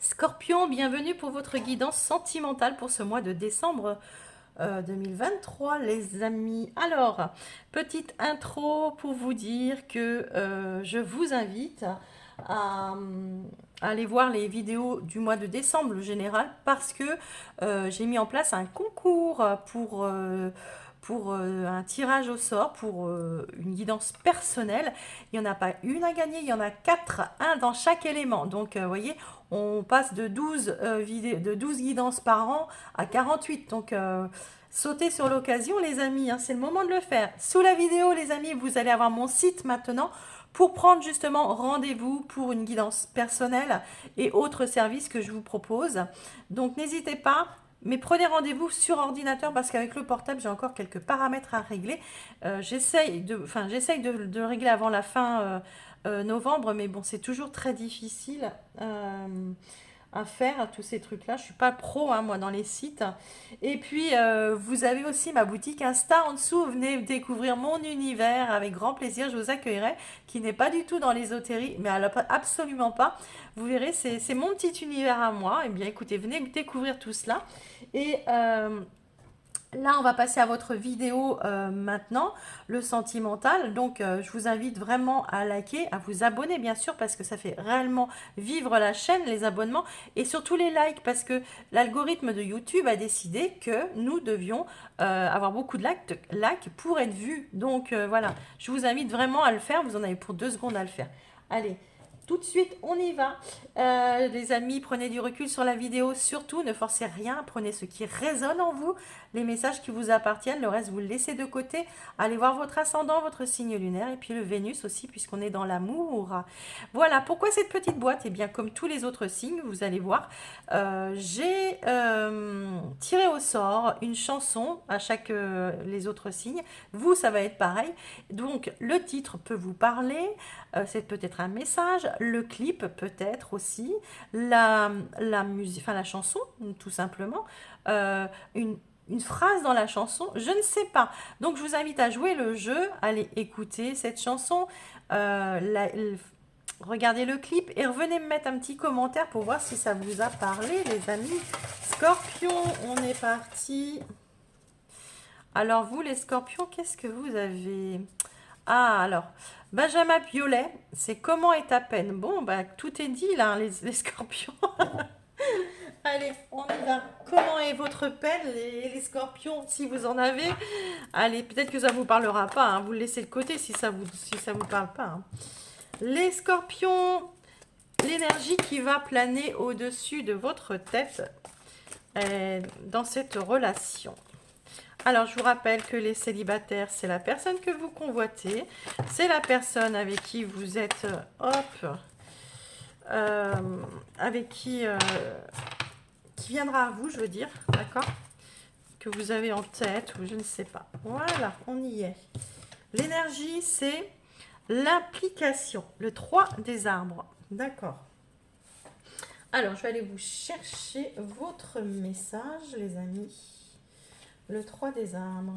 Scorpion, bienvenue pour votre guidance sentimentale pour ce mois de décembre 2023, les amis. Alors, petite intro pour vous dire que je vous invite à, aller voir les vidéos du mois de décembre, le général, parce que j'ai mis en place un concours pour un tirage au sort, pour une guidance personnelle. Il n'y en a pas une à gagner, il y en a quatre, un dans chaque élément. Donc, vous voyez, on passe de 12, de 12 guidances par an à 48. Donc, sautez sur l'occasion, les amis, hein, c'est le moment de le faire. Sous la vidéo, les amis, vous allez avoir mon site maintenant pour prendre justement rendez-vous pour une guidance personnelle et autres services que je vous propose. Donc, n'hésitez pas. Mais prenez rendez-vous sur ordinateur parce qu'avec le portable, j'ai encore quelques paramètres à régler. J'essaye de régler avant la fin novembre, mais bon, c'est toujours très difficile à faire, tous ces trucs-là. Je suis pas pro, hein, moi, dans les sites. Et puis, vous avez aussi ma boutique Insta en dessous. Venez découvrir mon univers avec grand plaisir. Je vous accueillerai, qui n'est pas du tout dans l'ésotérie, mais absolument pas. Vous verrez, c'est mon petit univers à moi. Eh bien, écoutez, venez découvrir tout cela. Et là, on va passer à votre vidéo maintenant, le sentimental. Donc, je vous invite vraiment à liker, à vous abonner, bien sûr, parce que ça fait réellement vivre la chaîne, les abonnements, et surtout les likes, parce que l'algorithme de YouTube a décidé que nous devions avoir beaucoup de likes pour être vus. Donc, voilà, je vous invite vraiment à le faire. Vous en avez pour 2 secondes à le faire. Allez. Tout de suite, on y va. Les amis, prenez du recul sur la vidéo. Surtout, ne forcez rien. Prenez ce qui résonne en vous, les messages qui vous appartiennent. Le reste, vous le laissez de côté. Allez voir votre ascendant, votre signe lunaire et puis le Vénus aussi, puisqu'on est dans l'amour. Voilà, pourquoi cette petite boîte? Eh bien, comme tous les autres signes, vous allez voir, j'ai tiré au sort une chanson à chaque les autres signes. Vous, ça va être pareil. Donc, le titre peut vous parler. C'est peut-être un message, le clip peut-être aussi, la musique, enfin la chanson, tout simplement, euh, une, une phrase dans la chanson, je ne sais pas. Donc je vous invite à jouer le jeu, allez écouter cette chanson, regardez le clip et revenez me mettre un petit commentaire pour voir si ça vous a parlé, les amis. Scorpion, on est parti. Alors vous, les scorpions, qu'est-ce que vous avez? Ah, alors, Benjamin Biolay, c'est comment est ta peine? Bon, bah, tout est dit là, les scorpions. Allez, on y va. Comment est votre peine, les scorpions, si vous en avez? Allez, peut-être que ça vous parlera pas, hein. Vous le laissez de côté si ça vous parle pas, hein. Les scorpions, l'énergie qui va planer au-dessus de votre tête dans cette relation. Alors, je vous rappelle que les célibataires, c'est la personne que vous convoitez. C'est la personne avec qui vous êtes, avec qui viendra à vous, je veux dire, d'accord? Que vous avez en tête, ou je ne sais pas. Voilà, on y est. L'énergie, c'est l'implication, le 3 des arbres. D'accord. Alors, je vais aller vous chercher votre message, les amis. Le 3 des arbres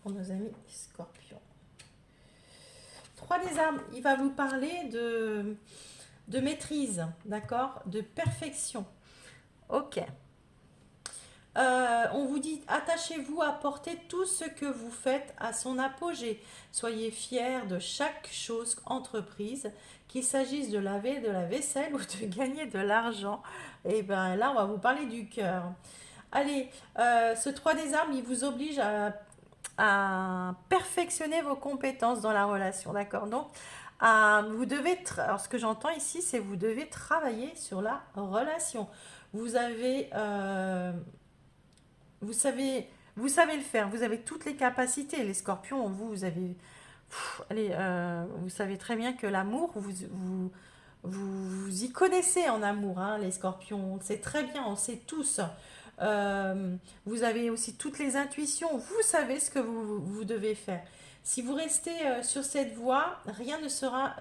pour nos amis scorpions. 3 des arbres, il va vous parler de maîtrise, d'accord? De perfection. Ok. On vous dit, attachez-vous à porter tout ce que vous faites à son apogée. Soyez fiers de chaque chose entreprise, qu'il s'agisse de laver de la vaisselle ou de gagner de l'argent. Et bien là, on va vous parler du cœur. Allez, ce 3 des arbres, il vous oblige à perfectionner vos compétences dans la relation, d'accord? Donc, vous devez, alors ce que j'entends ici, c'est vous devez travailler sur la relation. Vous avez, vous savez, vous savez le faire, vous avez toutes les capacités. Les scorpions, vous avez, allez, vous savez très bien que l'amour, vous y connaissez en amour, hein, les scorpions. C'est très bien, on sait tous. Vous avez aussi toutes les intuitions. Vous savez ce que vous devez faire. Si vous restez sur cette voie, rien ne sera...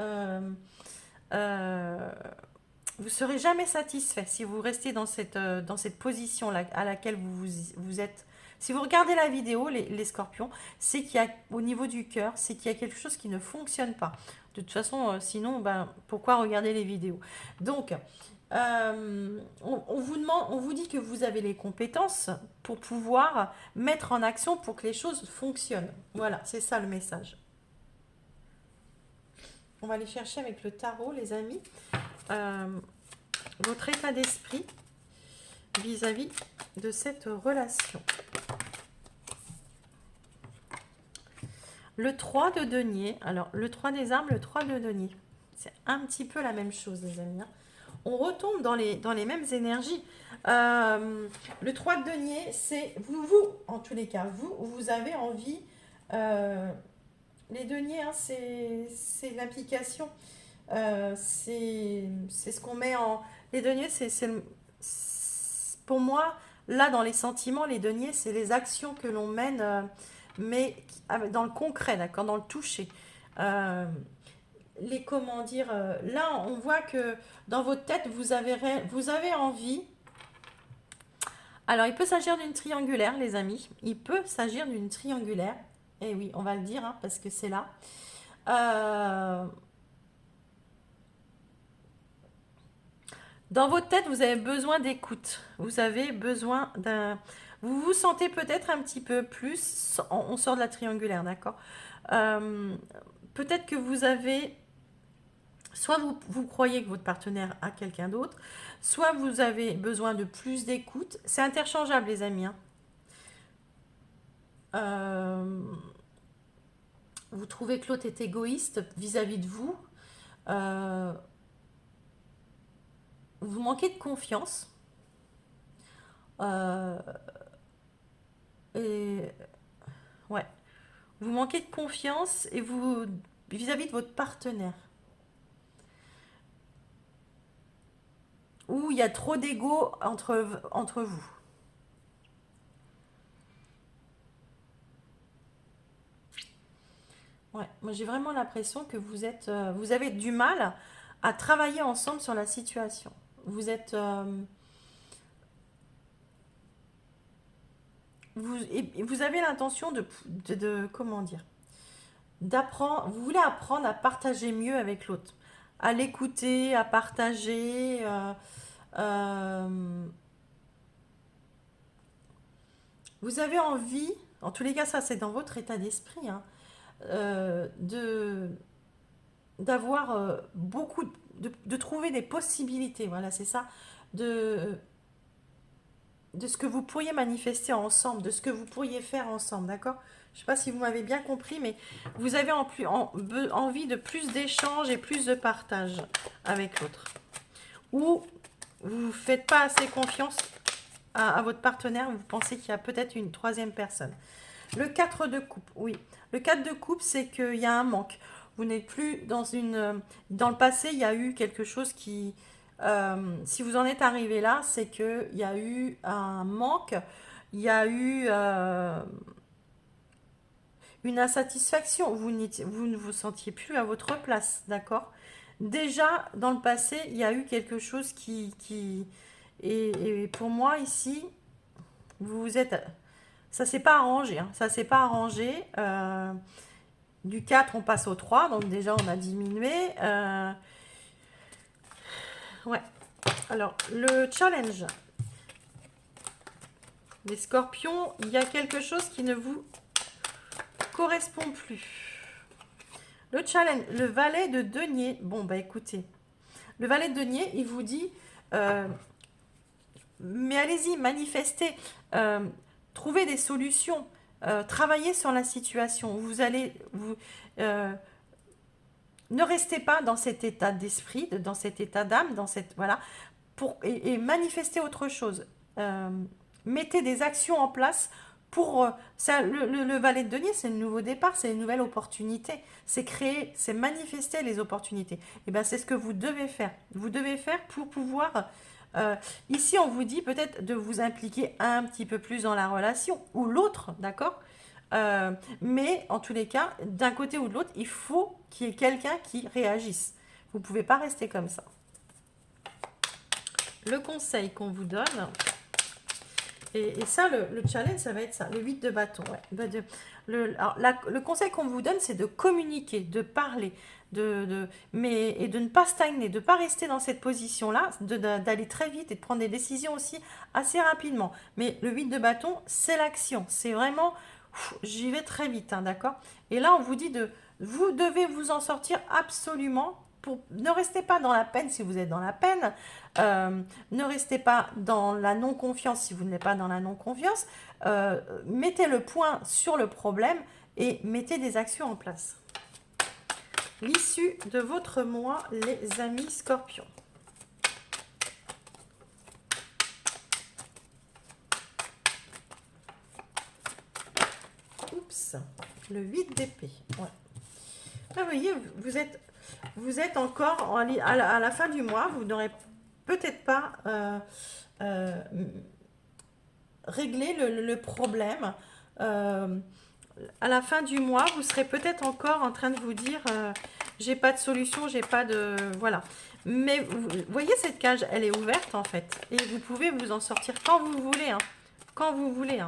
euh, vous serez jamais satisfait si vous restez dans cette position à laquelle vous êtes. Si vous regardez la vidéo, les scorpions, c'est qu'il y a, au niveau du cœur, c'est qu'il y a quelque chose qui ne fonctionne pas. De toute façon, sinon, ben, pourquoi regarder les vidéos? Donc, on vous demande, on vous dit que vous avez les compétences pour pouvoir mettre en action pour que les choses fonctionnent. Voilà, c'est ça le message. On va aller chercher avec le tarot, les amis, euh, votre état d'esprit vis-à-vis de cette relation. Le 3 de denier, alors le 3 des armes, le 3 de denier, c'est un petit peu la même chose, les amis, hein. On retombe dans les mêmes énergies. Le 3 de denier, c'est en tous les cas, vous avez envie, les deniers, hein, c'est l'implication, c'est ce qu'on met en... Les deniers, pour moi, là, dans les sentiments, les deniers, c'est les actions que l'on mène, mais dans le concret, d'accord, dans le toucher. Euh, comment dire, là, on voit que dans votre tête, vous avez envie. Alors, il peut s'agir d'une triangulaire, les amis. Il peut s'agir d'une triangulaire. Et oui, on va le dire, hein, parce que c'est là. Euh, Dans votre tête, vous avez besoin d'écoute. Vous avez besoin d'un... Vous vous sentez peut-être un petit peu plus... On sort de la triangulaire, d'accord. Euh, Peut-être que vous avez... Soit vous croyez que votre partenaire a quelqu'un d'autre, soit vous avez besoin de plus d'écoute. C'est interchangeable, les amis, hein. Euh, vous trouvez que l'autre est égoïste vis-à-vis de vous. Euh, vous manquez de confiance. Euh, et ouais, vous manquez de confiance et vous vis-à-vis de votre partenaire. Ou il y a trop d'ego entre vous. Ouais, moi j'ai vraiment l'impression que vous avez du mal à travailler ensemble sur la situation. Vous êtes, et vous avez l'intention comment dire, d'apprendre, vous voulez apprendre à partager mieux avec l'autre, à l'écouter, à partager. Euh, vous avez envie, en tous les cas, ça c'est dans votre état d'esprit, hein, de d'avoir beaucoup, de trouver des possibilités, voilà, c'est ça, de, de ce que vous pourriez manifester ensemble, de ce que vous pourriez faire ensemble, d'accord? Je ne sais pas si vous m'avez bien compris, mais vous avez envie de plus d'échanges et plus de partage avec l'autre. Ou vous ne faites pas assez confiance à votre partenaire, vous pensez qu'il y a peut-être une troisième personne. Le 4 de coupe, oui. Le 4 de coupe, c'est qu'il y a un manque. Vous n'êtes plus dans une... Dans le passé, il y a eu quelque chose qui... si vous en êtes arrivé là, c'est qu'il y a eu un manque, il y a eu une insatisfaction. Vous ne vous sentiez plus à votre place, d'accord? Déjà, dans le passé, il y a eu quelque chose et pour moi, ici, vous vous êtes... Ça s'est pas arrangé, hein. Ça s'est pas arrangé. Du 4, on passe au 3, donc déjà, on a diminué. Ouais. Alors, le challenge. Les scorpions, il y a quelque chose qui ne vous correspond plus. Le challenge, le valet de denier. Bon, bah écoutez, le valet de denier, il vous dit, mais allez-y, manifestez, trouvez des solutions, travaillez sur la situation. Ne restez pas dans cet état d'esprit, dans cet état d'âme, voilà, et manifestez autre chose. Mettez des actions en place pour le valet de denier, c'est le nouveau départ, c'est une nouvelle opportunité, c'est créer, c'est manifester les opportunités. Et bien c'est ce que vous devez faire. Vous devez faire pour pouvoir. Ici, on vous dit peut-être de vous impliquer un petit peu plus dans la relation ou l'autre, d'accord? Mais en tous les cas, d'un côté ou de l'autre, il faut qu'il y ait quelqu'un qui réagisse. Vous ne pouvez pas rester comme ça. Le conseil qu'on vous donne, Et ça, le challenge, ça va être ça, le 8 de bâton. Ouais. Alors, le conseil qu'on vous donne, c'est de communiquer, de parler, et de ne pas stagner, de ne pas rester dans cette position-là, d'aller très vite et de prendre des décisions aussi assez rapidement. Mais le 8 de bâton, c'est l'action. C'est vraiment, j'y vais très vite, hein, d'accord? Et là, on vous dit vous devez vous en sortir absolument. Ne restez pas dans la peine si vous êtes dans la peine. Ne restez pas dans la non-confiance si vous n'êtes pas dans la non-confiance. Mettez le point sur le problème et mettez des actions en place. L'issue de votre mois, les amis scorpions. Oups, le 8 d'épée. Ouais. Là, vous voyez, vous êtes encore à la fin du mois, vous n'aurez peut-être pas réglé le problème. À la fin du mois, vous serez peut-être encore en train de vous dire j'ai pas de solution, j'ai pas de... Voilà. Mais vous voyez, cette cage, elle est ouverte en fait. Et vous pouvez vous en sortir quand vous voulez. Hein. Quand vous voulez. Hein.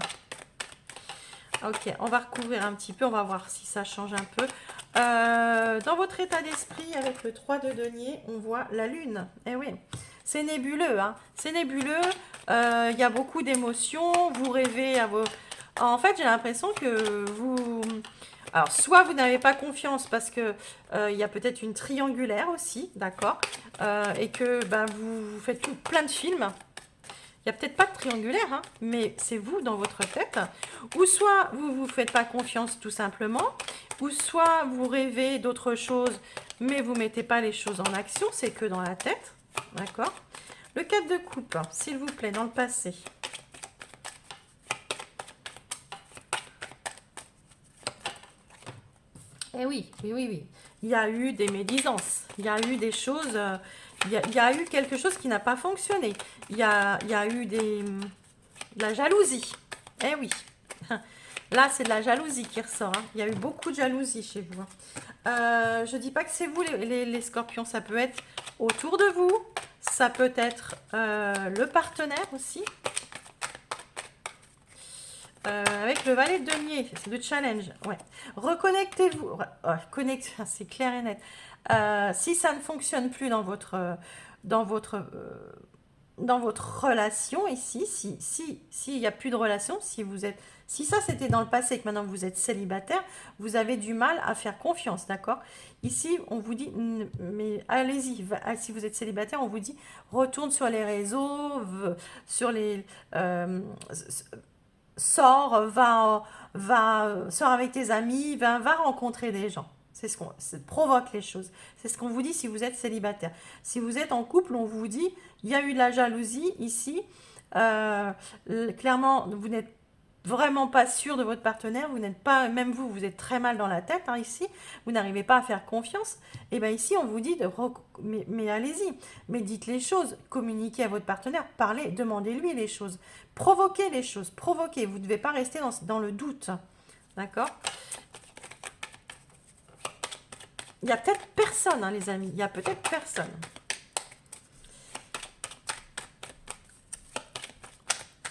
Ok, on va recouvrir un petit peu, on va voir si ça change un peu. Dans votre état d'esprit, avec le 3 de denier, on voit la lune. Eh oui, c'est nébuleux, hein. C'est nébuleux, il y a beaucoup d'émotions, vous rêvez à vos... En fait, j'ai l'impression que vous... Alors, soit vous n'avez pas confiance parce que il y a peut-être une triangulaire aussi, d'accord, et que vous faites plein de films. Il n'y a peut-être pas de triangulaire, hein, mais c'est vous dans votre tête. Ou soit vous ne vous faites pas confiance tout simplement, ou soit vous rêvez d'autre chose, mais vous ne mettez pas les choses en action, c'est que dans la tête. D'accord? Le 4 de coupe, s'il vous plaît, dans le passé. Eh oui, oui, oui, oui. Il y a eu des médisances, il y a eu des choses... il y a eu quelque chose qui n'a pas fonctionné. Il y a eu de la jalousie. Eh oui. Là, c'est de la jalousie qui ressort. Hein. Il y a eu beaucoup de jalousie chez vous. Hein. Je ne dis pas que c'est vous, les scorpions. Ça peut être autour de vous. Ça peut être le partenaire aussi. Avec le valet de denier, c'est le challenge. Ouais. Reconnectez-vous. C'est clair et net. Si ça ne fonctionne plus dans votre relation ici, s'il n'y a plus de relation, si ça c'était dans le passé et que maintenant vous êtes célibataire, vous avez du mal à faire confiance, d'accord? Ici, on vous dit, mais allez-y, si vous êtes célibataire, on vous dit, retourne sur les réseaux, sur les... sors, sors avec tes amis, va rencontrer des gens. C'est ce qu'on provoque les choses. C'est ce qu'on vous dit si vous êtes célibataire. Si vous êtes en couple, on vous dit il y a eu de la jalousie ici. Clairement, vous n'êtes vraiment pas sûr de votre partenaire. Vous n'êtes pas, même vous êtes très mal dans la tête hein, ici. Vous n'arrivez pas à faire confiance. Et bien ici, on vous dit mais allez-y, mais dites les choses, communiquez à votre partenaire, parlez, demandez-lui les choses, provoquez les choses, provoquez. Vous ne devez pas rester dans le doute, d'accord? Il y a peut-être personne, hein, les amis. Il y a peut-être personne.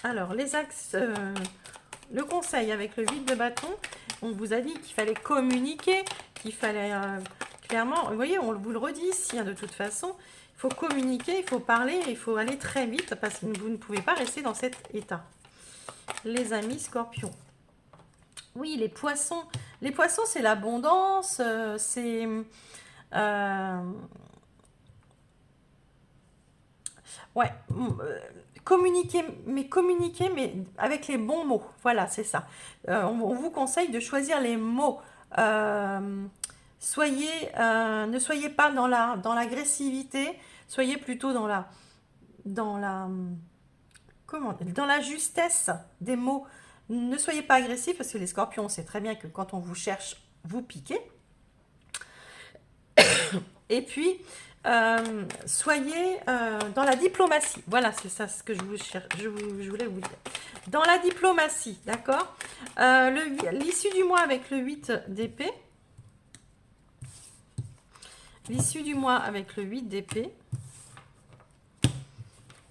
Alors, les axes, le conseil avec le 8 de bâton, on vous a dit qu'il fallait communiquer, qu'il fallait clairement, vous voyez, on vous le redit ici, hein, de toute façon, il faut communiquer, il faut parler, il faut aller très vite parce que vous ne pouvez pas rester dans cet état. Les amis scorpions. Oui, les poissons, c'est l'abondance, c'est... ouais, communiquer, mais avec les bons mots. Voilà, c'est ça. On vous conseille de choisir les mots. Ne soyez pas dans l'agressivité, soyez plutôt dans la justesse des mots. Ne soyez pas agressif parce que les scorpions, on sait très bien que quand on vous cherche, vous piquez. Et puis, soyez dans la diplomatie. Voilà, c'est ça ce que je voulais vous dire. Dans la diplomatie, d'accord? L'issue du mois avec le 8 d'épée. L'issue du mois avec le 8 d'épée.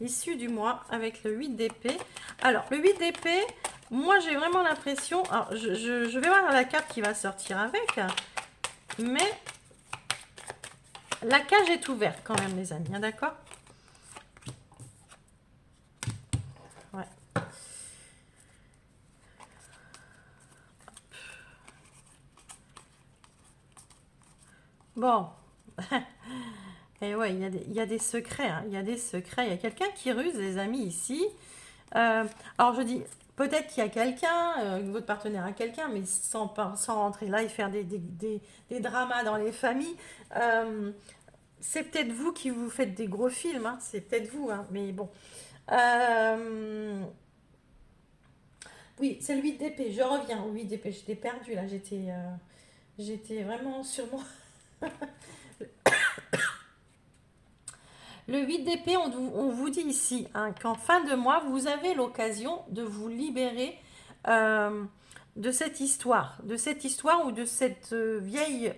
l'issue du mois avec le 8 d'épée. Alors, le 8 d'épée, moi j'ai vraiment l'impression... Alors, je vais voir la carte qui va sortir avec, mais la cage est ouverte quand même, les amis, hein, d'accord? Ouais. Bon. Et ouais, il y a des secrets, hein, il y a des secrets. Il y a quelqu'un qui ruse, les amis, ici. Alors je dis, peut-être qu'il y a quelqu'un, votre partenaire a quelqu'un, mais sans rentrer là et faire des dramas dans les familles. Euh, c'est peut-être vous qui vous faites des gros films, hein, c'est peut-être vous, hein, mais bon. Euh, oui, c'est le 8 d'épée, je reviens au 8 d'épée, j'étais perdue là, j'étais vraiment sur moi. Le 8 d'épée, on vous dit ici hein, qu'en fin de mois, vous avez l'occasion de vous libérer euh, de cette histoire ou de cette vieille...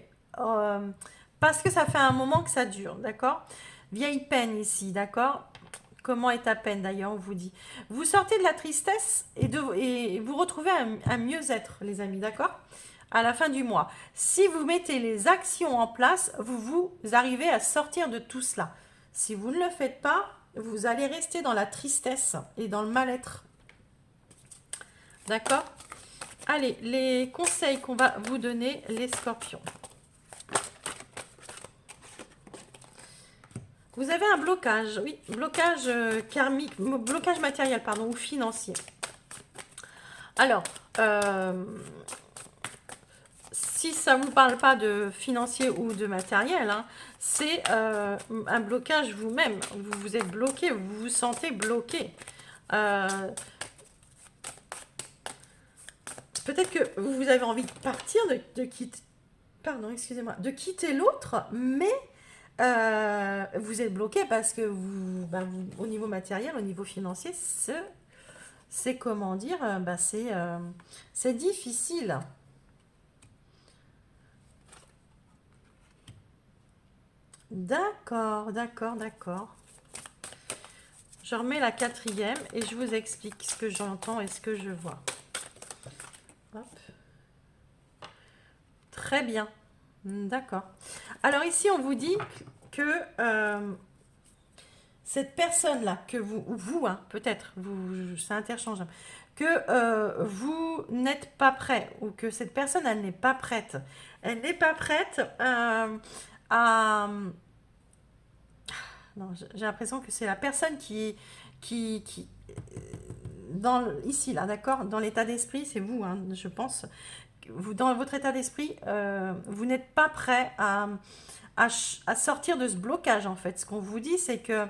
parce que ça fait un moment que ça dure, d'accord? Vieille peine ici, d'accord? Comment est ta peine d'ailleurs, on vous dit. Vous sortez de la tristesse et vous retrouvez un mieux-être, les amis, d'accord? À la fin du mois. Si vous mettez les actions en place, vous arrivez à sortir de tout cela. Si vous ne le faites pas, vous allez rester dans la tristesse et dans le mal-être. D'accord? Allez, les conseils qu'on va vous donner, les scorpions. Vous avez un blocage, oui, blocage karmique, blocage matériel, pardon, ou financier. Alors, si ça ne vous parle pas de financier ou de matériel, hein, c'est un blocage vous-même. Vous êtes bloqué, vous vous sentez bloqué. Euh, Peut-être que vous avez envie de partir, de quitter, pardon, excusez-moi, de quitter l'autre, mais vous êtes bloqué parce que au niveau matériel, au niveau financier, c'est comment dire, c'est difficile. D'accord, d'accord, d'accord. Je remets la quatrième et je vous explique ce que j'entends et ce que je vois. Hop. Très bien. D'accord. Alors ici, on vous dit que cette personne-là, que vous hein, peut-être, c'est interchangeable, que vous n'êtes pas prêt ou que cette personne, elle n'est pas prête. Elle n'est pas prête à... Non, j'ai l'impression que c'est la personne qui ici, là, d'accord, dans l'état d'esprit, c'est vous, hein, je pense. Vous, dans votre état d'esprit, vous n'êtes pas prêt à sortir de ce blocage, en fait. Ce qu'on vous dit, c'est que,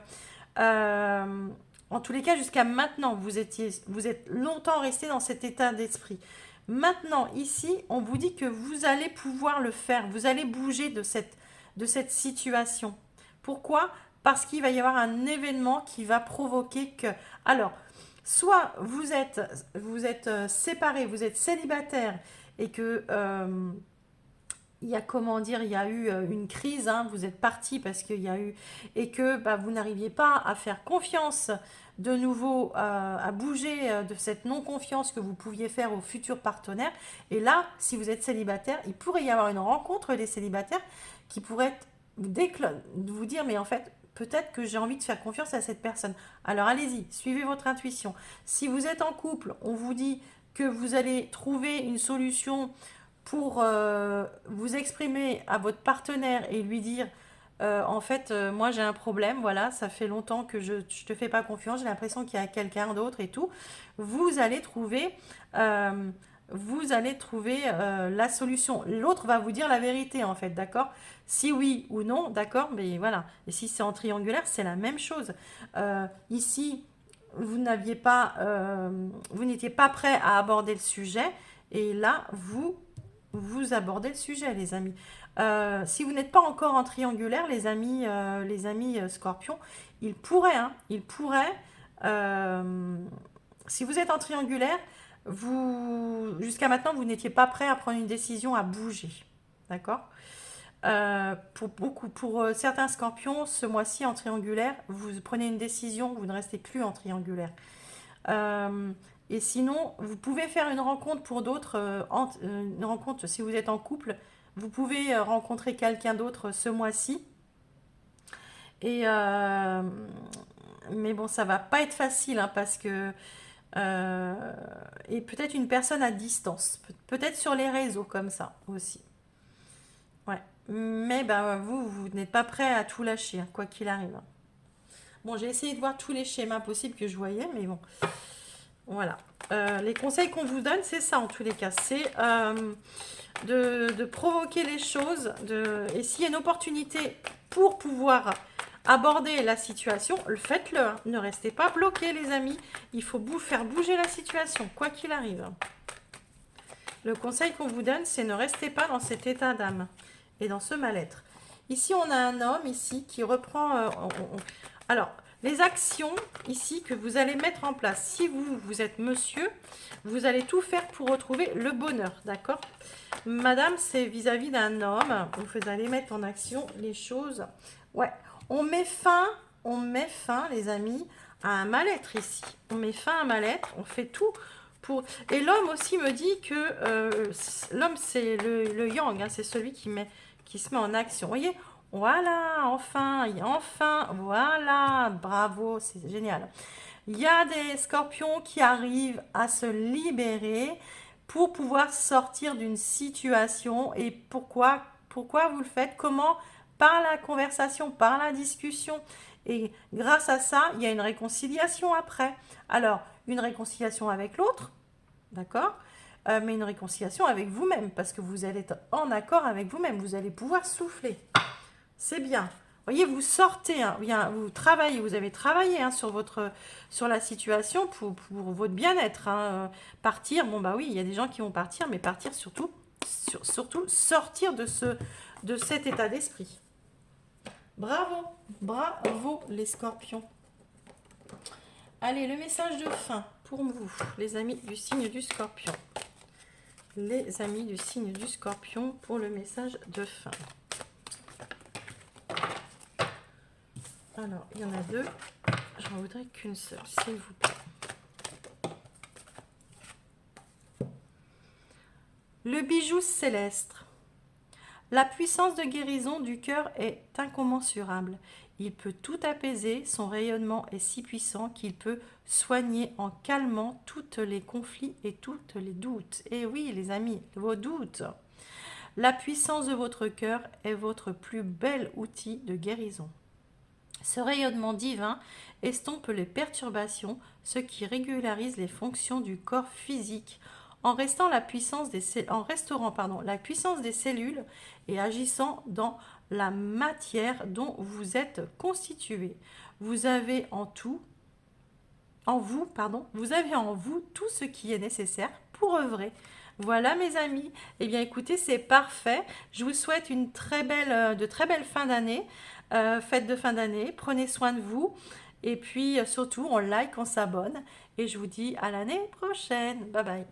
euh, en tous les cas, jusqu'à maintenant, vous êtes longtemps resté dans cet état d'esprit. Maintenant, ici, on vous dit que vous allez pouvoir le faire, vous allez bouger de cette situation. Pourquoi? Parce qu'il va y avoir un événement qui va provoquer que... Alors, soit vous êtes séparés, vous êtes célibataire et que il y a comment dire, il y a eu une crise, hein, vous êtes parti parce qu'il y a eu et que vous n'arriviez pas à faire confiance de nouveau, à bouger de cette non-confiance que vous pouviez faire au futur partenaire. Et là, si vous êtes célibataire, il pourrait y avoir une rencontre des célibataires qui pourrait vous dire, mais en fait, peut-être que j'ai envie de faire confiance à cette personne. Alors allez-y, suivez votre intuition. Si vous êtes en couple, on vous dit que vous allez trouver une solution pour vous exprimer à votre partenaire et lui dire en fait moi j'ai un problème, voilà, ça fait longtemps que je te fais pas confiance, j'ai l'impression qu'il y a quelqu'un d'autre et tout, vous allez trouver euh, la solution. L'autre va vous dire la vérité en fait, d'accord? Si oui ou non, d'accord, mais voilà. Et si c'est en triangulaire, c'est la même chose. Ici, vous n'étiez pas prêt à aborder le sujet, et là, vous abordez le sujet, les amis. Si vous n'êtes pas encore en triangulaire, les amis scorpions, il pourrait, euh, si vous êtes en triangulaire, jusqu'à maintenant, vous n'étiez pas prêt à prendre une décision, à bouger. D'accord? Pour certains scorpions, ce mois-ci en triangulaire, vous prenez une décision, vous ne restez plus en triangulaire. Euh, et sinon, vous pouvez faire une rencontre pour d'autres, une rencontre si vous êtes en couple, vous pouvez rencontrer quelqu'un d'autre ce mois-ci. Et mais bon, ça va pas être facile hein, parce que et peut-être une personne à distance, peut-être sur les réseaux comme ça aussi. Ouais. Mais ben vous n'êtes pas prêt à tout lâcher, hein, quoi qu'il arrive. Bon, j'ai essayé de voir tous les schémas possibles que je voyais, mais bon, voilà. Les conseils qu'on vous donne, c'est ça en tous les cas. C'est de provoquer les choses. Et s'il y a une opportunité pour pouvoir aborder la situation, faites-le. Hein. Ne restez pas bloqués, les amis. Il faut faire bouger la situation, quoi qu'il arrive. Le conseil qu'on vous donne, c'est ne restez pas dans cet état d'âme et dans ce mal-être. Ici, on a un homme ici qui reprend... Alors, les actions ici que vous allez mettre en place. Si vous êtes monsieur, vous allez tout faire pour retrouver le bonheur, d'accord? Madame, c'est vis-à-vis d'un homme. Vous allez mettre en action les choses. Ouais, on met fin, les amis, à un mal-être ici. On met fin à un mal-être, on fait tout pour... Et l'homme aussi me dit que l'homme, c'est le yang, hein, c'est celui qui se met en action. Vous voyez, voilà, enfin, voilà, bravo, c'est génial. Il y a des scorpions qui arrivent à se libérer pour pouvoir sortir d'une situation. Et pourquoi vous le faites? Comment? Par la conversation, par la discussion. Et grâce à ça, il y a une réconciliation après. Alors, une réconciliation avec l'autre, d'accord? Mais une réconciliation avec vous-même, parce que vous allez être en accord avec vous-même. Vous allez pouvoir souffler. C'est bien. Vous voyez, vous sortez, hein, vous travaillez, vous avez travaillé hein, sur la situation pour votre bien-être. Hein. Partir, bon bah oui, il y a des gens qui vont partir, mais partir surtout, surtout sortir de cet état d'esprit. Bravo, bravo les scorpions. Allez, le message de fin pour vous, les amis du signe du scorpion. Les amis du signe du scorpion pour le message de fin. Alors, il y en a deux. J'en voudrais qu'une seule, s'il vous plaît. Le bijou céleste. La puissance de guérison du cœur est incommensurable. Il peut tout apaiser, son rayonnement est si puissant qu'il peut soigner en calmant tous les conflits et toutes les doutes. Et oui, les amis, vos doutes. La puissance de votre cœur est votre plus bel outil de guérison. Ce rayonnement divin estompe les perturbations, ce qui régularise les fonctions du corps physique, en restaurant la puissance des cellules et agissant dans la matière dont vous êtes constitué. Vous avez en vous tout ce qui est nécessaire pour œuvrer. Voilà mes amis. Eh bien écoutez, c'est parfait. Je vous souhaite de très belles fins d'année, fête de fin d'année. Prenez soin de vous. Et puis surtout, on like, on s'abonne. Et je vous dis à l'année prochaine. Bye bye.